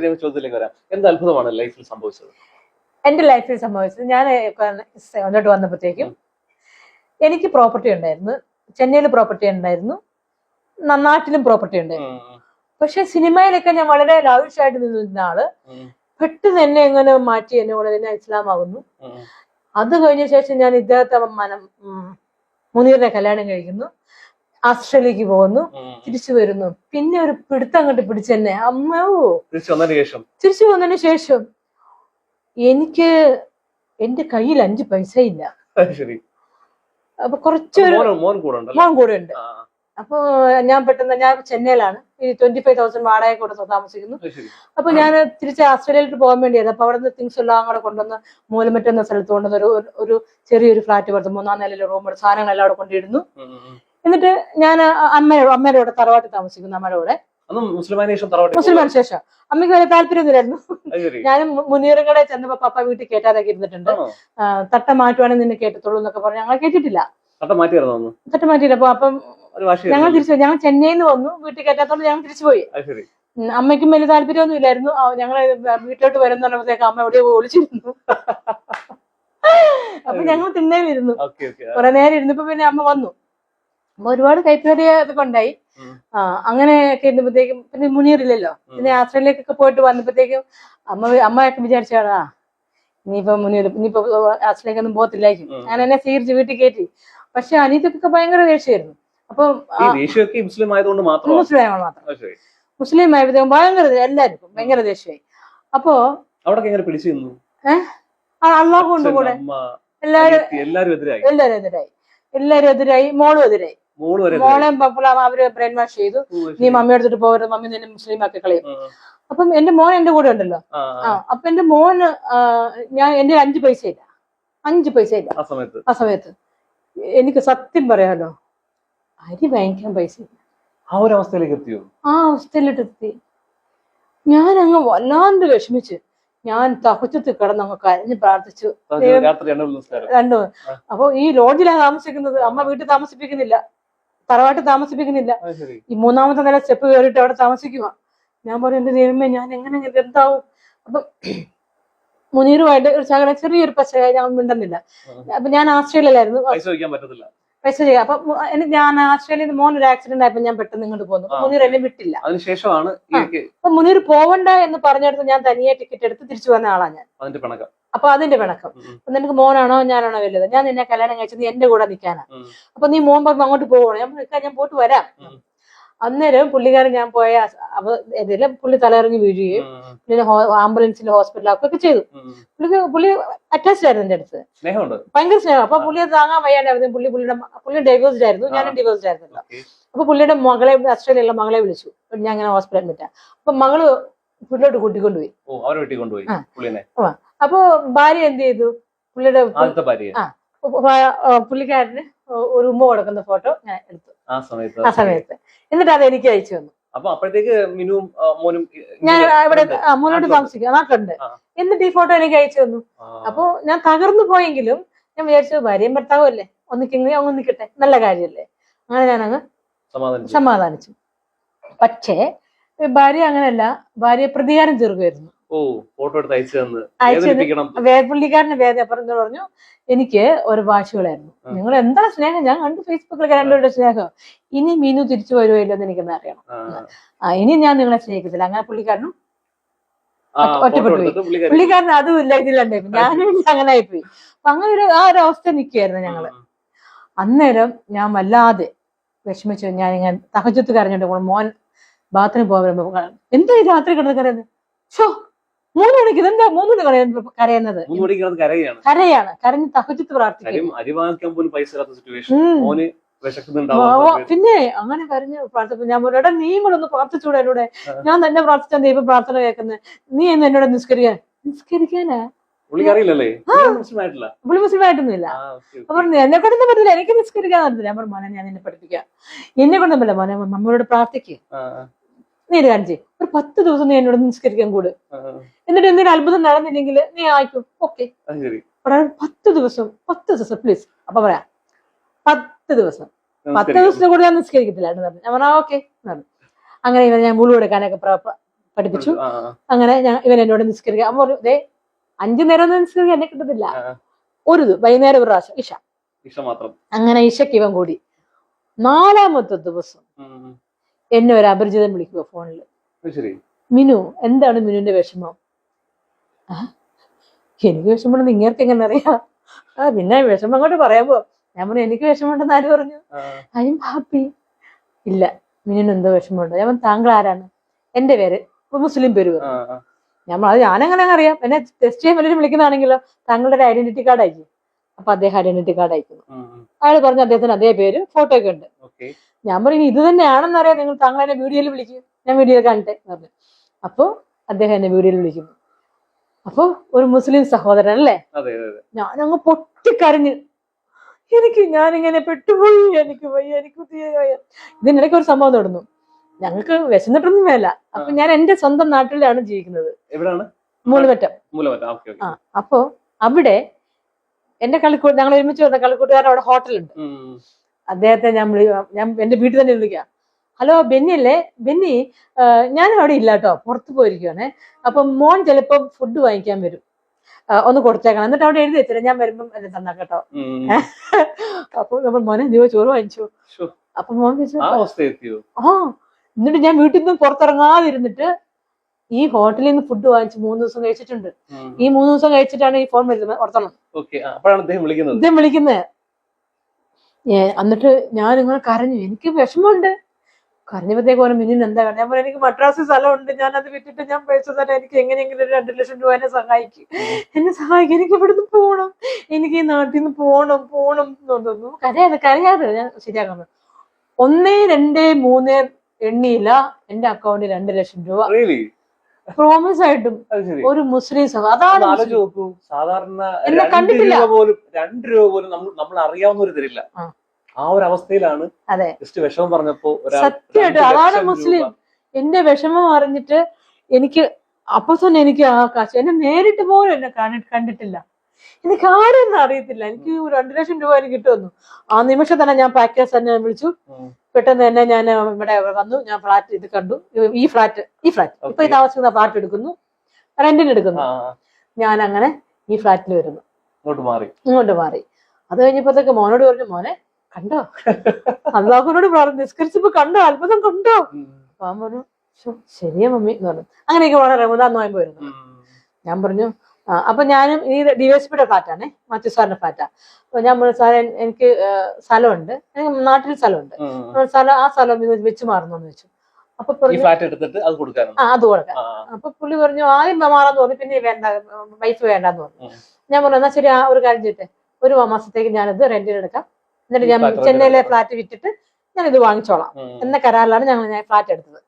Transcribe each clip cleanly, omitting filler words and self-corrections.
ചോദ്യത്തിലേക്ക് വരാം. എന്ത് അത്ഭുതമാണ് ലൈഫിൽ സംഭവിച്ചത്? എന്റെ ലൈഫിൽ സംഭവിച്ചത്, ഞാൻ ഇങ്ങോട്ട് വന്നപ്പോഴത്തേക്കും എനിക്ക് പ്രോപ്പർട്ടി ഉണ്ടായിരുന്നു. ചെന്നൈയിൽ പ്രോപ്പർട്ടി ഉണ്ടായിരുന്നു, നാട്ടിലും പ്രോപ്പർട്ടി ഉണ്ടായിരുന്നു. പക്ഷെ സിനിമയിലൊക്കെ ഞാൻ വളരെ ലാവിഷായിട്ട് നിന്നിരുന്ന ആള് പെട്ടെന്ന് എന്നെ എങ്ങനെ മാറ്റി എന്നെ കൂടെ എന്നെ ഇസ്ലാമാകുന്നു. അത് കഴിഞ്ഞ ശേഷം ഞാൻ ഇദ്ദേഹത്തെ മുനീറിനെ കല്യാണം കഴിക്കുന്നു, ഓസ്ട്രേലിയക്ക് പോകുന്നു, തിരിച്ചു വരുന്നു. പിന്നെ ഒരു പിടുത്തം അങ്ങോട്ട് പിടിച്ചെന്നെ. തിരിച്ചു വന്നതിന് ശേഷം എനിക്ക് എന്റെ കയ്യിൽ 5 പൈസ ഇല്ല. അപ്പൊ കുറച്ചൊരു മോൻ കൂടെ ഉണ്ട്. അപ്പൊ ഞാൻ ചെന്നൈയിലാണ്, ഈ 25,000 വാടക കൊടുത്ത് താമസിക്കുന്നു. അപ്പൊ ഞാൻ തിരിച്ച് ഓസ്ട്രേലിയയിലോട്ട് പോകാൻ വേണ്ടിയായിരുന്നു. അപ്പൊ അവിടെ നിന്ന് തിങ്സ് എല്ലാം കൂടെ കൊണ്ടുവന്ന് മൂലമറ്റ എന്ന സ്ഥലത്ത് കൊണ്ടുവന്ന് ഒരു ചെറിയൊരു ഫ്ലാറ്റ് കൊടുത്ത് 3-ാം നിലയിലെ റൂം സാധനങ്ങളെല്ലാം അവിടെ കൊണ്ടിടുന്നു. എന്നിട്ട് ഞാൻ അമ്മയുടെ കൂടെ തറവാട്ടിൽ താമസിക്കുന്നു. അമ്മയുടെ കൂടെ മുസ്ലിം ശേഷം അമ്മയ്ക്ക് വലിയ താല്പര്യമൊന്നുമില്ലായിരുന്നു. ഞാനും മുനീറും കൂടെ ചെന്നപ്പോ പപ്പ വീട്ടിൽ കേട്ടാതൊക്കെ ഇരുന്നിട്ടുണ്ട്. തട്ട മാറ്റുവാണെങ്കിൽ നിന്നെ കേട്ടത്തുള്ളൂ എന്നൊക്കെ പറഞ്ഞു. ഞങ്ങൾ കേട്ടിട്ടില്ല, തട്ട മാറ്റിയില്ല. അപ്പം ഞങ്ങൾ ചെന്നൈയിൽ നിന്ന് വന്നു, വീട്ടിൽ കയറ്റാത്തോണ്ട് ഞങ്ങൾ തിരിച്ചുപോയി. അമ്മയ്ക്കും വലിയ താല്പര്യമൊന്നും ഇല്ലായിരുന്നു. ഞങ്ങൾ വീട്ടിലോട്ട് വരുന്നപ്പോഴത്തേക്ക് അമ്മ എവിടെ ഒളിച്ചിരുന്നു. അപ്പൊ ഞങ്ങൾ തിണ്ണയിലിരുന്നു, കുറെ നേരം ഇരുന്നപ്പോ പിന്നെ അമ്മ വന്നു. അപ്പൊ ഒരുപാട് കൈപ്പേറിയ ഇതൊക്കെ ഉണ്ടായി. അങ്ങനെയൊക്കെ ഇരുന്നപ്പോഴത്തേക്കും പിന്നെ മുനീറില്ലല്ലോ. പിന്നെ ഓസ്ട്രേലിയക്കൊക്കെ പോയിട്ട് വന്നപ്പോഴത്തേക്കും അമ്മയൊക്കെ വിചാരിച്ചാണ് ഇനിയിപ്പോ ഓസ്ട്രേലിയക്കൊന്നും പോകത്തില്ലായിരിക്കും. ഞാൻ എന്നെ സ്വീകരിച്ച് വീട്ടിൽ കയറ്റി. പക്ഷെ അനീതൊക്കെ ഭയങ്കര ദേഷ്യമായിരുന്നു. അപ്പൊ മുസ്ലിം ആയതുകൊണ്ട് മാത്രം മുസ്ലിം ആയപ്പോഴത്തേക്കും ഭയങ്കര എല്ലാവർക്കും ഭയങ്കര ദേഷ്യമായി. അപ്പൊ അള്ളാഹു കൊണ്ട് കൂടെ എല്ലാരും എതിരായി, മോളും എതിരായി. മോളെ അവര് ബ്രെയിൻ വാഷ് ചെയ്തു. നീ മമ്മി എടുത്തിട്ട് പോകരുത്, മമ്മി നിന്നെ മുസ്ലിം ആക്കി കളയും. അപ്പം എന്റെ മോൻ എന്റെ കൂടെ ഉണ്ടല്ലോ. അപ്പൊ എന്റെ മോന് എന്റെ 5 പൈസ ഇല്ല. ആ സമയത്ത് എനിക്ക് സത്യം പറയാലോ, അരി വാങ്ങിക്കാൻ പൈസ ഇല്ല. ആ ഒരു അവസ്ഥയിലേക്ക് എത്തി. ഞാൻ അങ്ങ് വല്ലാണ്ട് വിഷമിച്ച് ഞാൻ തഹജ്ജുദ് കിടന്ന് അങ്ങ് കരഞ്ഞ് പ്രാർത്ഥിച്ചു. രണ്ടു. അപ്പൊ ഈ ലോഡ്ജിലാണ് താമസിക്കുന്നത്. അമ്മ വീട്ടിൽ താമസിപ്പിക്കുന്നില്ല, തറവാട്ടിൽ താമസിപ്പിക്കുന്നില്ല. ഈ 3-ാമത്തെ നില സ്റ്റെപ്പ് കയറിയിട്ട് അവിടെ താമസിക്കുക. ഞാൻ പറഞ്ഞു, എന്റെ ദൈവമേ ഞാൻ എങ്ങനെ എന്താവും. അപ്പൊ മുനീറുമായിട്ട് ഒരു ചെറിയൊരു പശയായി ഞാൻ മിണ്ടുന്നില്ല. അപ്പൊ ഞാൻ ഓസ്ട്രേലിയയിലായിരുന്നു, പൈസ ചെയ്യാം. അപ്പൊ ഞാൻ ഓസ്ട്രേലിയയിൽ മോൻ ഒരു ആക്സിഡന്റ് ആയപ്പോ ഞാൻ പെട്ടെന്ന് ഇങ്ങോട്ട് പോന്നു. മുനീർ എന്നെ വിട്ടില്ല. അതിനുശേഷമാണ് അപ്പൊ മുനീർ പോവണ്ട എന്ന് പറഞ്ഞെടുത്ത് ഞാൻ തനിയെ ടിക്കറ്റ് എടുത്ത് തിരിച്ചു വന്ന ആളാ ഞാൻ. അപ്പൊ അതിന്റെ പിണക്കം. നിനക്ക് മോനാണോ ഞാനാണോ വലുത്? ഞാൻ നിന്നെ കല്യാണം കഴിച്ചത് നീ എന്റെ കൂടെ നിൽക്കാനാ. അപ്പൊ നീ മോൻ പറഞ്ഞ് അങ്ങോട്ട് പോകണം. ഞാൻ പോയിട്ട് വരാം. അന്നേരം പുള്ളിക്കാരൻ ഞാൻ പോയ ഇതില് പുള്ളി തലയിറങ്ങി വീഴുകയും പിന്നെ ആംബുലൻസിൽ ഹോസ്പിറ്റലൊക്കെ ചെയ്തു. പുള്ളി അറ്റാച്ച്ഡ് ആയിരുന്നു എന്റെ അടുത്ത്, ഭയങ്കര സ്നേഹം. അപ്പൊ പുള്ളി താങ്ങാൻ വയ്യാണ്ടായിരുന്നു. പുള്ളി ഡൈവേഴ്സ്ഡ് ആയിരുന്നു, ഞാനും ഡൈവേഴ്സ്ഡ് ആയിരുന്നല്ലോ. അപ്പൊ പുള്ളിയുടെ മകളെ, ഓസ്ട്രേലിയയിലുള്ള മകളെ വിളിച്ചു. ഞാൻ അങ്ങനെ ഹോസ്പിറ്റലിൽ അഡ്മിറ്റാ. അപ്പൊ മകള് വീട്ടിലോട്ട് കൂട്ടിക്കൊണ്ടുപോയി. അപ്പൊ ഭാര്യ എന്ത് ചെയ്തു, പുള്ളിയുടെ പുള്ളിക്കാരന് ഒരു ഉമ്മ കൊടുക്കുന്ന ഫോട്ടോ ഞാൻ എടുത്തു ആ സമയത്ത്. എന്നിട്ട് അത് എനിക്ക് അയച്ചു തന്നു. ഞാൻ ഇവിടെ മോനോട് താമസിക്കുക, നാട്ടിലുണ്ട്. എന്നിട്ട് ഈ ഫോട്ടോ എനിക്ക് അയച്ചു തന്നു. അപ്പൊ ഞാൻ തകർന്നു പോയെങ്കിലും ഞാൻ വിചാരിച്ചു ഭാര്യയും ഭർത്താവും അല്ലേ, ഒന്നിക്കട്ടെ, നല്ല കാര്യമല്ലേ. അങ്ങനെ ഞാനങ്ങ് സമാധാനിച്ചു. പക്ഷേ ഭാര്യ അങ്ങനെയല്ല, ഭാര്യ പ്രതികാരം തീർക്കുമായിരുന്നു. പുള്ളിക്കാരന്റെ പറഞ്ഞു, എനിക്ക് ഒരു വാശികളായിരുന്നു. നിങ്ങൾ എന്താ സ്നേഹം, ഞാൻ കണ്ടു ഫേസ്ബുക്കിൽ രണ്ടുപേരുടെ സ്നേഹം. ഇനി മീനു തിരിച്ചു വരുമോ ഇല്ലെന്ന് എനിക്കൊന്ന് അറിയണം. ഇനി ഞാൻ നിങ്ങളെ സ്നേഹിക്കത്തില്ല. അങ്ങനെ പുള്ളിക്കാരനും ഒറ്റപ്പെട്ടു പോയി. പുള്ളിക്കാരൻ അതും ഇല്ല, ഇതിലുണ്ടായി. ഞാനും അങ്ങനെ ആയിപ്പോയി. അപ്പൊ അങ്ങനെ ആ ഒരു അവസ്ഥ നിൽക്കുകയായിരുന്നു ഞങ്ങള്. അന്നേരം ഞാൻ വല്ലാതെ വിഷമിച്ചു. ഞാനിങ്ങനെ തഹജ്ജുദ് കരഞ്ഞോണ്ട് മോൻ ബാത്റൂമിൽ പോകാൻ, എന്താ ഈ രാത്രി കിടന്ന് കരയുന്നത്? ഷോ 3 മണിക്ക് ഇതെന്താ 3 മണി കരയുന്നത്? കരയാണ്, കരഞ്ഞ് തഹജ്ജുദ് പ്രാർത്ഥിക്കും. പിന്നെ അങ്ങനെ കരഞ്ഞ് പ്രാർത്ഥിക്കും. ഞാൻ പറഞ്ഞു, എടാ നീ കൂടെ ഒന്ന് പ്രാർത്ഥിച്ചൂടെ എന്നോട്? ഞാൻ തന്നെ പ്രാർത്ഥിച്ചാൽ ദൈവം പ്രാർത്ഥന കേൾക്കുന്നത്, നീ എന്ന് എന്നോട് നിസ്കരിക്കാനാ? പുള്ളി മുസ്ലിം ആയിട്ടൊന്നുമില്ല. അപ്പൊ പറഞ്ഞു, എന്നെ കൊണ്ടൊന്നും പറ്റില്ല, എനിക്ക് നിസ്കരിക്കാൻ പറ്റില്ല. ഞാൻ പറഞ്ഞു, മോനെ ഞാൻ നിന്നെ പഠിപ്പിക്കാം, എന്നെ കൊണ്ടൊന്നും പറ്റില്ല മോനെ, മമ്മയോട് പ്രാർത്ഥിക്കുക. നീ ഒരു കാര്യം ചെയ്യും, ഒരു 10 ദിവസം നീ എന്നോട് നിസ്കരിക്കാൻ കൂട്. എന്നിട്ട് എന്തെങ്കിലും അത്ഭുതം നടന്നില്ലെങ്കിൽ നീ ആയിക്കും, ഓക്കെ. 10 ദിവസം പ്ലീസ്. അപ്പൊ പറയാം 10 ദിവസം കൂടെ ഞാൻ നിസ്കരിക്കത്തില്ല. ഞാൻ പറഞ്ഞാ ഓക്കെ. അങ്ങനെ ഞാൻ മുളു എടുക്കാനൊക്കെ പഠിപ്പിച്ചു. അങ്ങനെ ഇവൻ എന്നോട് നിസ്കരിക്കുക. അമ്മ പറഞ്ഞു, ദേ 5 നേരം ഒന്നും നിസ്കരിക്കാൻ എന്നെ കിട്ടത്തില്ല, വൈകുന്നേരം ഒരു പ്രാവശ്യം ഇഷ മാത്രം. അങ്ങനെ ഇഷയ്ക്ക് ഇവൻ കൂടി. 4ാമത്തെ ദിവസം എന്നെ ഒരു അപരിചിതൻ വിളിക്കുക ഫോണില്. മിനു, എന്താണ് മിനുവിന്റെ വിഷമം? എനിക്ക് വിഷമമുണ്ടെന്ന് ഇങ്ങേർക്ക് എങ്ങനെ അറിയാം? പിന്നെ വിഷമം അങ്ങോട്ട് പറയാമോ? ഞാൻ പറഞ്ഞു, എനിക്ക് വിഷമമുണ്ടെന്ന് ആര് പറഞ്ഞു? I am happy. ഇല്ല, മിനുവിന് എന്തോ വിഷമമുണ്ട്. ഞാൻ, താങ്കൾ ആരാണ്? എന്റെ പേര് മുസ്ലിം പേര് പറഞ്ഞു. ഞാനങ്ങനെ അറിയാം, എന്നെ ടെസ്റ്റ് ചെയ്യാൻ വല്ലവരും വിളിക്കുന്നതാണെങ്കിലോ താങ്കളുടെ ഒരു ഐഡന്റിറ്റി കാർഡ് അയക്കും. അപ്പൊ അദ്ദേഹം ഐഡന്റിറ്റി കാർഡ് അയക്കുന്നു. അയാൾ പറഞ്ഞു അദ്ദേഹത്തിന് അതേ പേര്, ഫോട്ടോ ഒക്കെ ഉണ്ട്. ഞാൻ പറഞ്ഞു, ഇത് തന്നെയാണെന്ന് അറിയാം, നിങ്ങൾ താങ്കൾ എന്നെ വീഡിയോയിൽ വിളിക്കും, ഞാൻ വീഡിയോയിൽ കാണട്ടെ പറഞ്ഞു. അപ്പൊ അദ്ദേഹം എന്നെ വീഡിയോയിൽ വിളിക്കുന്നു. അപ്പൊ ഒരു മുസ്ലിം സഹോദരൻ അല്ലേ? ഞാനങ്ങ് പൊട്ടിക്കരഞ്ഞ്, ഞാനിങ്ങനെ പെട്ടുപോയി, എനിക്ക് വയ്യ, എനിക്ക് വയ്യ. ഇതിനിടയ്ക്ക് ഒരു സംഭവം നടന്നു. ഞങ്ങൾക്ക് വിശന്നിട്ടൊന്നും വേല. അപ്പൊ ഞാൻ എന്റെ സ്വന്തം നാട്ടിലാണ് ജീവിക്കുന്നത്. മൂലമറ്റം. അപ്പൊ അവിടെ എന്റെ ഞങ്ങൾ ഒരുമിച്ച് വന്ന കളിക്കൂട്ടുകാരൻ അവിടെ ഹോട്ടലുണ്ട്. അദ്ദേഹത്തെ ഞാൻ എന്റെ വീട്ടിൽ തന്നെ വിളിക്കാം. ഹലോ, ബെന്നി അല്ലേ? ബെന്നി, ഞാനും അവിടെ ഇല്ല കേട്ടോ, പുറത്ത് പോയിരിക്കുവാണേ. അപ്പൊ മോൻ ചിലപ്പോ ഫുഡ് വാങ്ങിക്കാൻ വരും, ഒന്ന് കൊടുത്തേക്കണം. എന്നിട്ട് അവിടെ എഴുതി വെച്ചില്ല, ഞാൻ വരുമ്പം എന്നെ തന്നാ കേട്ടോ. അപ്പൊ നമ്മൾ മോനെ ചോറ് വാങ്ങിച്ചു. അപ്പൊ മോൻ ചോദിച്ചു, എന്നിട്ട് ഞാൻ വീട്ടിൽ നിന്ന് പുറത്തിറങ്ങാതിരുന്നിട്ട് ഈ ഹോട്ടലിൽ നിന്ന് ഫുഡ് വാങ്ങിച്ച് 3 ദിവസം കഴിച്ചിട്ടുണ്ട്. ഈ 3 ദിവസം കഴിച്ചിട്ടാണ് ഈ ഫോൺ വരുന്നത്, ഓർത്തണം. ഇദ്ദേഹം വിളിക്കുന്നത്. എന്നിട്ട് ഞാൻ ഇങ്ങനെ കരഞ്ഞു, എനിക്ക് വിഷമമുണ്ട്. കരഞ്ഞപ്പോഴത്തേക്ക് പറഞ്ഞു, മിനിന് എന്താ വേണം? ഞാൻ പറഞ്ഞു, എനിക്ക് മദ്രാസ് സ്ഥലമുണ്ട്, ഞാൻ അത് വിറ്റിട്ട് ഞാൻ പൈസ തരാം, എനിക്ക് എങ്ങനെയെങ്കിലും 2 ലക്ഷം രൂപ എന്നെ സഹായിക്കും, എനിക്ക് ഇവിടുന്ന് പോകണം, എനിക്ക് ഈ നാട്ടിൽ നിന്ന് പോകണം എന്ന് തോന്നുന്നു. കരയാതെ ഞാൻ ശരിയാക്കുന്നു. 1, 2, 3 എണ്ണിയില്ല, എന്റെ അക്കൗണ്ടിൽ 2 ലക്ഷം രൂപ പ്രോമിസ് ആയിട്ടും. ഒരു മുസ്ലിം അതാണ് സാധാരണ എന്നെ കണ്ടിട്ടില്ല, 2 രൂപ പോലും നമ്മൾ അറിയാവുന്നവര് തരില്ല. ആ ഒരു അവസ്ഥയിലാണ് വിഷമം പറഞ്ഞപ്പോ സത്യമായിട്ട് അതാണ് മുസ്ലിം. എന്റെ വിഷമം അറിഞ്ഞിട്ട് എനിക്ക് അപ്പൊ തന്നെ എനിക്ക് ആ കാശ്, എന്നെ നേരിട്ട് പോലും എന്നെ കണ്ടിട്ടില്ല, എനിക്ക് ആരെയൊന്നും അറിയത്തില്ല. എനിക്ക് 2 ലക്ഷം രൂപ എനിക്ക് കിട്ടുമെന്നു. ആ നിമിഷം തന്നെ ഞാൻ പാക്കേജ് തന്നെ വിളിച്ചു. പെട്ടെന്ന് തന്നെ ഞാൻ ഇവിടെ വന്നു. ഞാൻ ഫ്ലാറ്റ് ഇത് കണ്ടു. ഈ ഫ്ലാറ്റ് ഇപ്പൊ ഈ താമസിക്കുന്ന ഫ്ലാറ്റ് എടുക്കുന്നു, റെന്റിന് എടുക്കുന്നു. ഞാൻ അങ്ങനെ ഈ ഫ്ലാറ്റിൽ വരുന്നു, ഇങ്ങോട്ട് മാറി. അത് കഴിഞ്ഞപ്പോഴത്തേക്ക് മോനോട് പറഞ്ഞു, മോനെ കണ്ടോ, അള്ളാഹുവിനോട് നിസ്കരിച്ചപ്പോ കണ്ടോ, അത്ഭുതം കണ്ടോ? അപ്പൊ അവൻ പറഞ്ഞു, ശരിയാ മമ്മി എന്ന് പറഞ്ഞു. അങ്ങനെയൊക്കെ വളരെ റമദാൻ നോയമ്പ് വരുന്നു. ഞാൻ പറഞ്ഞു, അപ്പൊ ഞാനും ഈ ഡിവൈഎസ്പിയുടെ ഫ്ലാറ്റാണേ, മാത്യു സാറിന്റെ ഫ്ലാറ്റാ. അപ്പൊ ഞാൻ പറഞ്ഞു, സാറേ എനിക്ക് സ്ഥലമുണ്ട്, എനിക്ക് നാട്ടിൽ സ്ഥലമുണ്ട്, ആ സ്ഥലം വെച്ച് മാറുന്നോന്ന് വെച്ചു. അപ്പൊ അത് കൊടുക്കാം. അപ്പൊ പുള്ളി പറഞ്ഞു, ആദ്യം മാറാന്ന് പറഞ്ഞു, പിന്നെ വേണ്ട, വൈഫ് വേണ്ടെന്ന് പറഞ്ഞു. ഞാൻ പറഞ്ഞു, എന്നാ ശരി, ഒരു കാര്യം ചെയ്തിട്ട് 1 മാസത്തേക്ക് ഞാനിത് റെന്റിന് എടുക്കാം, എന്നിട്ട് ഞാൻ ചെന്നൈയിലെ ഫ്ലാറ്റ് വിറ്റിട്ട് ഞാൻ ഇത് വാങ്ങിച്ചോളാം എന്ന കരാറിലാണ് ഞാൻ ഫ്ലാറ്റ് എടുത്തത്.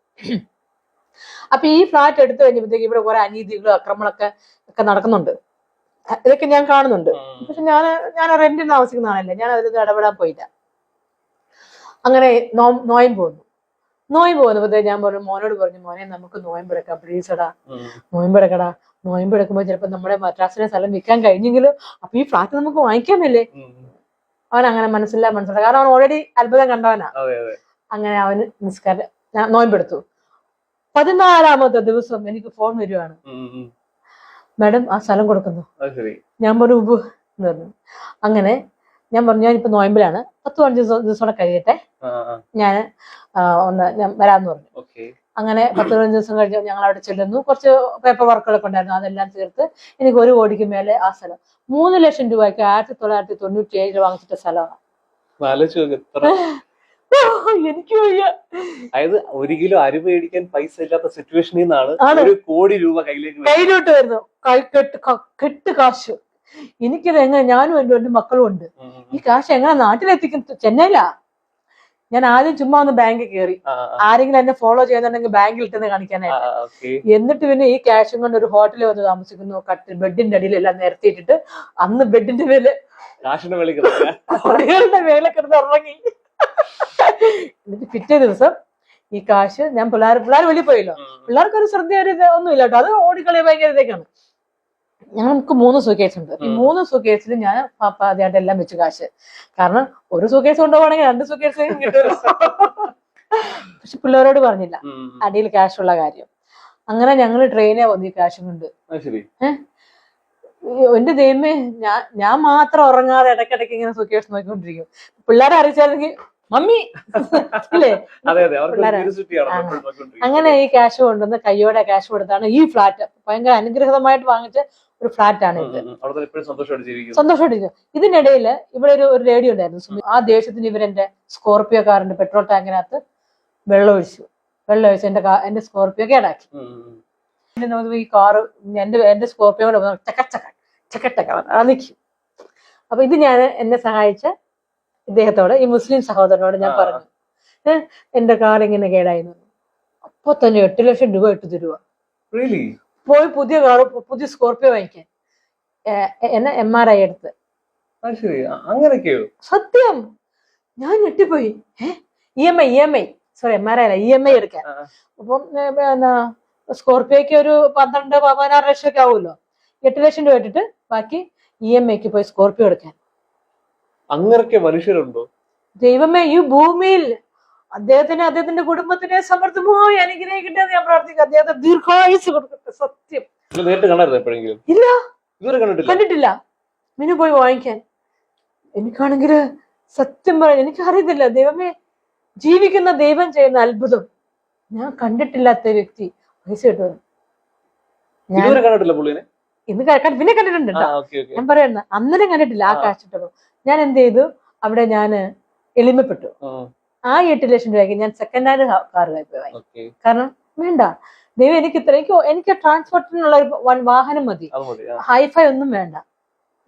അപ്പൊ ഈ ഫ്ലാറ്റ് എടുത്തു കഴിഞ്ഞപ്പോഴത്തേക്ക് ഇവിടെ കുറെ അനീതികളും അക്രമങ്ങളൊക്കെ നടക്കുന്നുണ്ട്. ഇതൊക്കെ ഞാൻ കാണുന്നുണ്ട്. പക്ഷെ ഞാൻ റെന്റിന് താമസിക്കുന്ന ആളല്ലേ, ഞാൻ അതിലൊന്നും ഇടപെടാൻ പോയില്ല. അങ്ങനെ നോയമ്പ് പോകുന്നപ്പോഴത്തേ ഞാൻ പറഞ്ഞു, മോനോട് പറഞ്ഞു, മോനെ നമുക്ക് നോയമ്പെടുക്കാം പ്ലീസടാ, നോയമ്പെടുക്കടാ. നോയമ്പെടുക്കുമ്പോ ചിലപ്പോ നമ്മുടെ മദ്രാസിലെ സ്ഥലം വിൽക്കാൻ കഴിഞ്ഞെങ്കിലും അപ്പൊ ഈ ഫ്ലാറ്റ് നമുക്ക് വാങ്ങിക്കാമല്ലേ. അവൻ അങ്ങനെ മനസ്സില്ല, കാരണം അവൻ ഓൾറെഡി അത്ഭുതം കണ്ടവനാ. അങ്ങനെ അവന് നോയമ്പെടുത്തു. 14ാമത്തെ ദിവസം എനിക്ക് ഫോൺ വരുവാണ്, മാഡം ആ സ്ഥലം കൊടുക്കുന്നു. ഞാൻ പറഞ്ഞു ഉബ് എന്ന് പറഞ്ഞു. അങ്ങനെ ഞാൻ പറഞ്ഞു, ഞാനിപ്പോ നോയമ്പിലാണ്, 10-15 ദിവസം കഴിയട്ടെ, ഞാൻ വരാമെന്ന് പറഞ്ഞു. അങ്ങനെ 10-15 ദിവസം കഴിഞ്ഞ് ഞങ്ങൾ അവിടെ ചെല്ലുന്നു. കുറച്ച് പേപ്പർ വർക്കുകളൊക്കെ ഉണ്ടായിരുന്നു, അതെല്ലാം തീർത്ത് എനിക്ക് 1 കോടിക്ക് മേലെ ആ സ്ഥലം 3 ലക്ഷം രൂപയ്ക്ക് 1997 വാങ്ങിച്ചിട്ട സ്ഥലമാണ്. എനിക്ക് വയ്യ. അതായത് 1 കിലോ അരി മേടിക്കാൻ പൈസ ഇല്ലാത്ത സിറ്റുവേഷനിൽ നിന്നാണ് 1 കോടി രൂപ കയ്യിലോട്ട് വരുന്നു. കെട്ട് കാശ്. എനിക്കത് എങ്ങനെ, ഞാനും എന്റെ മക്കളും ഉണ്ട്, ഈ കാശ് എങ്ങനെ നാട്ടിലെത്തിക്കും? ചെന്നൈയിലാ. ഞാൻ ആദ്യം ചുമ്മാ ഒന്ന് ബാങ്കിൽ കയറി, ആരെങ്കിലും എന്നെ ഫോളോ ചെയ്യുന്നുണ്ടെങ്കിൽ ബാങ്കിൽ ഇട്ടെന്ന് കാണിക്കാനായിട്ട്. എന്നിട്ട് പിന്നെ ഈ ക്യാഷും കൊണ്ട് ഒരു ഹോട്ടലിൽ വന്ന് താമസിക്കുന്നു. ബെഡിന്റെ അടിയിൽ എല്ലാം നിരത്തിയിട്ടിട്ട് അന്ന് ബെഡിന്റെ മേലെ കോടികളുടെ മേലെ കിടന്ന് ഉറങ്ങി. എന്നിട്ട് പിറ്റേ ദിവസം ഈ കാശ് ഞാൻ പിള്ളേർ വെളിയിൽ പോയല്ലോ, പിള്ളേർക്കൊരു ശ്രദ്ധ ഒന്നുമില്ല കേട്ടോ, അത് ഓടിക്കളിയ ഭയങ്കര ഇതൊക്കെയാണ്. ഞങ്ങൾക്ക് 3 സൂക്കേസ് ഉണ്ട്. ഈ 3 സൂക്കേസിൽ ഞാൻ ആദ്യമായിട്ട് എല്ലാം വെച്ചു കാശ്. കാരണം ഒരു സൂക്കേസ് കൊണ്ടുപോകണമെങ്കിൽ 2 സൂക്കേസ് കിട്ടുമല്ലോ. പക്ഷെ പിള്ളേരോട് പറഞ്ഞില്ല അടിയിൽ ക്യാഷ് ഉള്ള കാര്യം. അങ്ങനെ ഞങ്ങൾ ട്രെയിനെ വന്നു ഈ കാശും കൊണ്ട്. ശരി. എന്റെ ദൈവമേ, ഞാൻ മാത്രം ഉറങ്ങാതെ ഇടയ്ക്കിടയ്ക്ക് ഇങ്ങനെ സുഖേഷ് നോക്കിക്കൊണ്ടിരിക്കും. പിള്ളേരെ അറിയിച്ചാണെങ്കിൽ മമ്മി അല്ലേ. അങ്ങനെ ഈ ക്യാഷ് കൊണ്ടുവന്ന് കയ്യോടെ ക്യാഷ് കൊടുത്താണ് ഈ ഫ്ലാറ്റ് ഭയങ്കര അനുഗ്രഹമായിട്ട് വാങ്ങിച്ച ഒരു ഫ്ലാറ്റ് ആണ് ഇത്. സന്തോഷമായിട്ടിരിക്കും. ഇതിനിടയിൽ ഇവിടെ ഒരു റേഡിയോ ഉണ്ടായിരുന്നു. ആ ദേഷ്യത്തിന് ഇവരെന്റെ സ്കോർപിയോ കാറിന്റെ പെട്രോൾ ടാങ്കിനകത്ത് വെള്ളം ഒഴിച്ച് എന്റെ സ്കോർപിയോ കേടാക്കി. ഈ കാറ് എന്റെ സ്കോർപിയോ കൂടെ ചക്കച്ചക്ക നിൽക്കും. അപ്പൊ ഇത് ഞാൻ എന്നെ സഹായിച്ച ഇദ്ദേഹത്തോട്, ഈ മുസ്ലിം സഹോദരനോട് ഞാൻ പറഞ്ഞു, എന്റെ കാർ ഇങ്ങനെ കേടായിരുന്നു. അപ്പൊ തന്നെ 8 ലക്ഷം രൂപ ഇട്ടു തരുക. പോയി പുതിയ സ്കോർപിയോ വാങ്ങിക്കാൻ എന്നെ MRI എടുത്ത്. സത്യം, ഞാൻ ഞെട്ടിപ്പോയി. EMI സോറി MRI അല്ല, EMI എടുക്കാൻ. അപ്പം സ്കോർപിയോക്ക് ഒരു 12-16 ലക്ഷം ഒക്കെ ആവുമല്ലോ. 8 ലക്ഷം രൂപ ഇട്ടിട്ട് ബാക്കി EMIക്ക് പോയി സ്കോർപിയോ എടുക്കാൻ. അങ്ങനൊക്കെ മനുഷ്യരുണ്ടോ? ദൈവമേ, ഈ ഭൂമിയിൽ അദ്ദേഹത്തിന്റെ കുടുംബത്തിനെ സമൃദ്ധമായി അനുഗ്രഹിക്കട്ടെ ഞാൻ പ്രാർത്ഥിക്കാം. അദ്ദേഹത്തെ ദീർഘായുസ് കൊടുക്കട്ടെ. സത്യം. ഇല്ല, കണ്ടിട്ടില്ല. മിനു പോയി വാങ്ങിക്കാൻ. എനിക്കാണെങ്കിൽ സത്യം പറയാൻ എനിക്കറിയത്തില്ല. ദൈവമേ, ജീവിക്കുന്ന ദൈവം ചെയ്യുന്ന അത്ഭുതം ഞാൻ കണ്ടിട്ടില്ലാത്ത വ്യക്തി പൈസ കിട്ടും. ഇന്ന് പിന്നെ കണ്ടിട്ടുണ്ട്. ഞാൻ പറയുന്ന അന്നേരം കണ്ടിട്ടില്ല. ആ കാശിട്ടപ്പോ ഞാൻ എന്ത് ചെയ്തു, അവിടെ ഞാൻ എളിമപ്പെട്ടു. ആ 8 ലക്ഷം രൂപയ്ക്ക് ഞാൻ സെക്കൻഡ് ഹാൻഡ് കാർ വാങ്ങി. കാരണം വേണ്ട ദൈവം എനിക്ക് ട്രാൻസ്പോർട്ടിനുള്ള ഒരു വാഹനം മതി, ഹൈഫൈ ഒന്നും വേണ്ട,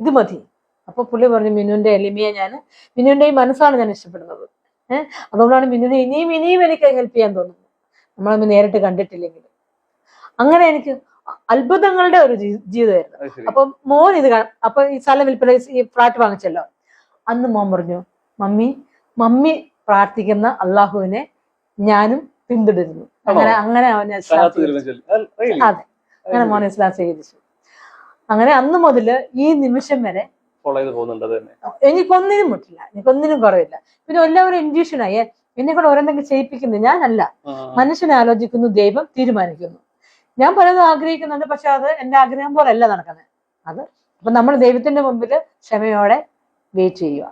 ഇത് മതി. അപ്പൊ പുള്ളി പറഞ്ഞു, മിനുവിന്റെ എളിമയെ മിനുവിന്റെ ഈ മനസ്സാണ് ഞാൻ ഇഷ്ടപ്പെടുന്നത്. അതുകൊണ്ടാണ് മിനുവിനെ ഇനിയും എനിക്ക് ഹെൽപ്പ് ചെയ്യാൻ തോന്നുന്നു, നമ്മളൊന്ന് നേരിട്ട് കണ്ടിട്ടില്ലെങ്കിൽ. അങ്ങനെ എനിക്ക് അത്ഭുതങ്ങളുടെ ഒരു ജീവിതമായിരുന്നു. അപ്പൊ മോൻ അപ്പൊ ഈ സ്ഥലം വിൽപ്പന ഈ ഫ്ലാറ്റ് വാങ്ങിച്ചല്ലോ. അന്ന് മോൻ പറഞ്ഞു, മമ്മി പ്രാർത്ഥിക്കുന്ന അള്ളാഹുവിനെ ഞാനും പിന്തുടരുന്നു. അങ്ങനെ അവനെ അതെ, അങ്ങനെ മോനെ ഇസ്ലാം സ്വീകരിച്ചു. അങ്ങനെ അന്ന് മുതല് ഈ നിമിഷം വരെ എനിക്കൊന്നിനും മുട്ടില്ല, എനിക്കൊന്നിനും കുറവില്ല. പിന്നെ എല്ലാവരും ഇൻഡ്യൂഷനായി എന്നെ കൂടെ ഓരോന്നെങ്കിലും ചെയ്യിപ്പിക്കുന്നത് ഞാനല്ല. മനുഷ്യൻ ആലോചിക്കുന്നു, ദൈവം തീരുമാനിക്കുന്നു. ഞാൻ പലതും ആഗ്രഹിക്കുന്നുണ്ട്, പക്ഷെ അത് എന്റെ ആഗ്രഹം പോലെ അല്ല നടക്കുന്നത്. അപ്പൊ നമ്മൾ ദൈവത്തിന്റെ മുമ്പിൽ ക്ഷമയോടെ വെയിറ്റ് ചെയ്യുക.